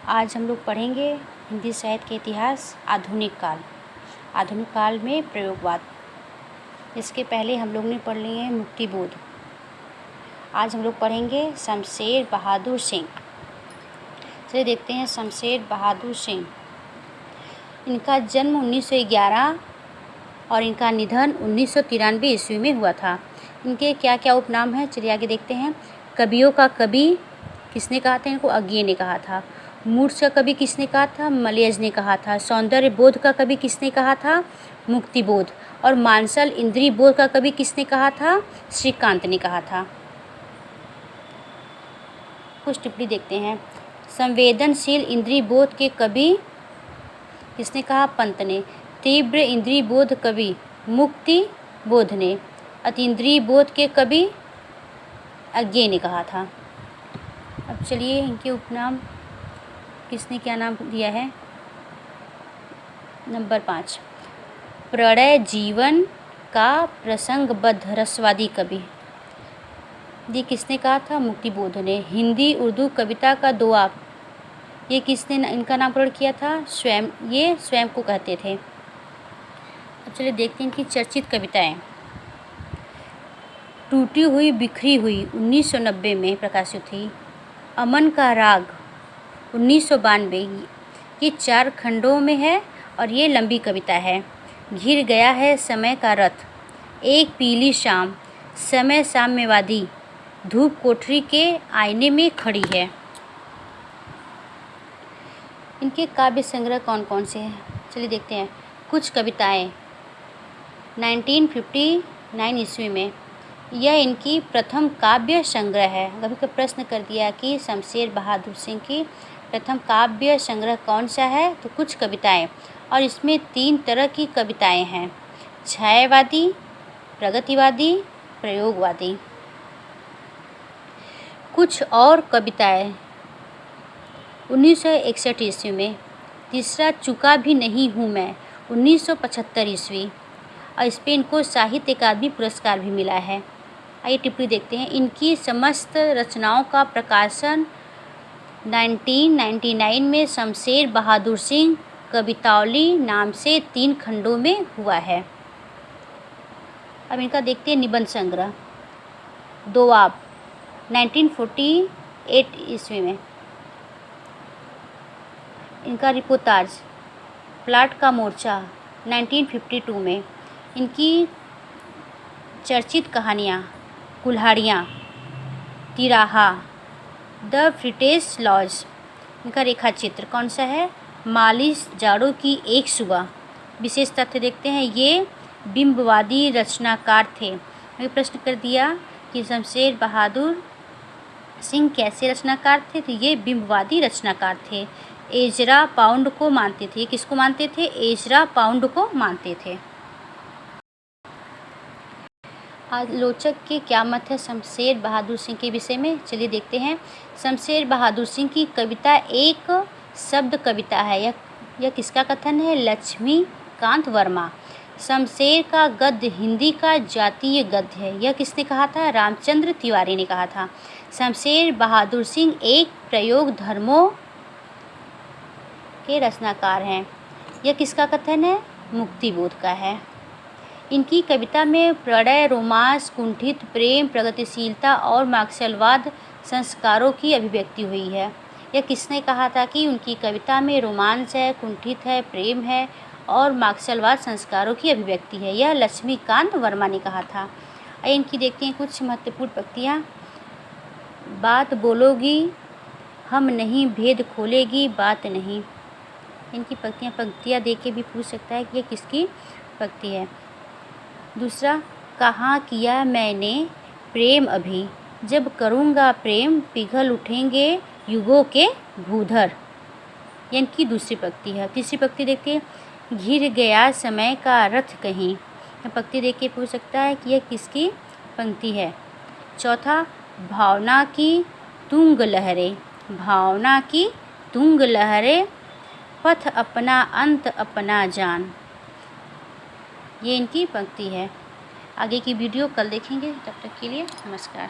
आज हम लोग पढ़ेंगे हिंदी साहित्य के इतिहास आधुनिक काल में प्रयोगवाद। इसके पहले हम लोग ने पढ़ लिए हैं मुक्तिबोध। आज हम लोग पढ़ेंगे शमशेर बहादुर सिंह। चलिए देखते हैं शमशेर बहादुर सिंह। इनका जन्म 1911 और इनका निधन 1993 ईस्वी में हुआ था। इनके क्या क्या उपनाम हैं, चलिए आगे देखते हैं। कवियों का कवि किसने कहा था? इनको अज्ञेय ने कहा था। मूर्छ का कवि किसने कहा था? मलयज ने कहा था। सौंदर्य बोध का कवि किसने कहा था? मुक्तिबोध। और मानसल इंद्रिय बोध का कवि किसने कहा था? श्रीकांत ने कहा था। कुछ टिप्पणी देखते हैं। संवेदनशील इंद्रिय बोध के कवि किसने कहा? पंत ने। तीव्र इंद्रिय बोध कवि मुक्ति बोध ने। अतीन्द्रिय बोध के कवि अज्ञेय ने कहा था। अब चलिए इनके उपनाम किसने क्या नाम दिया है। नंबर 5, प्रणय जीवन का प्रसंगबद्ध रसवादी कवि, ये किसने कहा था? मुक्तिबोध ने। हिंदी उर्दू कविता का दोआब, ये किसने इनका नामकरण किया था? स्वयं, ये स्वयं को कहते थे। अब चलिए देखते हैं इनकी चर्चित कविताएं। टूटी हुई बिखरी हुई 1990 में प्रकाशित हुई। अमन का राग 1992, ये 4 खंडों में है और ये लंबी कविता है। घिर गया है समय का रथ, एक पीली शाम, समय साम्यवादी, धूप कोठरी के आईने में खड़ी है। इनके काव्य संग्रह कौन कौन से हैं, चलिए देखते हैं। कुछ कविताएं 1959 ईस्वी में, यह इनकी प्रथम काव्य संग्रह है। कभी का प्रश्न कर दिया कि शमशेर बहादुर सिंह की प्रथम काव्य संग्रह कौन सा है, तो कुछ कविताएं। और इसमें 3 तरह की कविताएं हैं: छायावादी, प्रगतिवादी, प्रयोगवादी। कुछ और कविताएं 1961 ईस्वी में। तीसरा चुका भी नहीं हूँ मैं 1975 ईस्वी, और इस पर इनको साहित्य अकादमी पुरस्कार भी मिला है। आइए टिप्पणी देखते हैं। इनकी समस्त रचनाओं का प्रकाशन 1999 में शमशेर बहादुर सिंह कवितावली नाम से 3 खंडों में हुआ है। अब इनका देखते हैं निबंध संग्रह। दोआब 1948 ईस्वी में। इनका रिपोर्टाज प्लाट का मोर्चा 1952 में। इनकी चर्चित कहानियाँ कुल्हाड़ियाँ, तिराहा, द फ्रिटेज लॉज। इनका रेखाचित्र कौन सा है? मालिश जाड़ों की एक सुबह। विशेष तथ्य देखते हैं, ये बिंबवादी रचनाकार थे। ये प्रश्न कर दिया कि शमशेर बहादुर सिंह कैसे रचनाकार थे, तो ये बिंबवादी रचनाकार थे। एजरा पाउंड को मानते थे। किसको मानते थे? एजरा पाउंड को मानते थे। आलोचक के क्या मत है शमशेर बहादुर सिंह के विषय में, चलिए देखते हैं। शमशेर बहादुर सिंह की कविता एक शब्द कविता है। यह किसका कथन है? लक्ष्मीकांत वर्मा। शमशेर का गद्य हिंदी का जातीय गद्य है। यह किसने कहा था? रामचंद्र तिवारी ने कहा था। शमशेर बहादुर सिंह एक प्रयोग धर्मों के रचनाकार हैं। यह किसका कथन है? मुक्तिबोध का है। इनकी कविता में प्रणय, रोमांस, कुंठित प्रेम, प्रगतिशीलता और मार्क्सवाद संस्कारों की अभिव्यक्ति हुई है। यह किसने कहा था कि उनकी कविता में रोमांस है, कुंठित है, प्रेम है और मार्क्सवाद संस्कारों की अभिव्यक्ति है? यह लक्ष्मीकांत वर्मा ने कहा था। इनकी देखते हैं कुछ महत्वपूर्ण पंक्तियाँ। बात बोलोगी हम नहीं, भेद खोलेगी बात नहीं। इनकी पंक्तियाँ देख के भी पूछ सकता है कि यह किसकी पंक्ति है। दूसरा, कहाँ किया मैंने प्रेम अभी, जब करूँगा प्रेम पिघल उठेंगे युगों के भूधर। ये इनकी दूसरी पंक्ति है। तीसरी पंक्ति देखिए, घिर गया समय का रथ कहीं। यह पंक्ति देख के पूछ सकता है कि यह किसकी पंक्ति है। चौथा, भावना की तुंग लहरें, भावना की तुंग लहरें, पथ अपना अंत अपना जान। ये इनकी पंक्ति है। आगे की वीडियो कल देखेंगे, तब तक के लिए नमस्कार।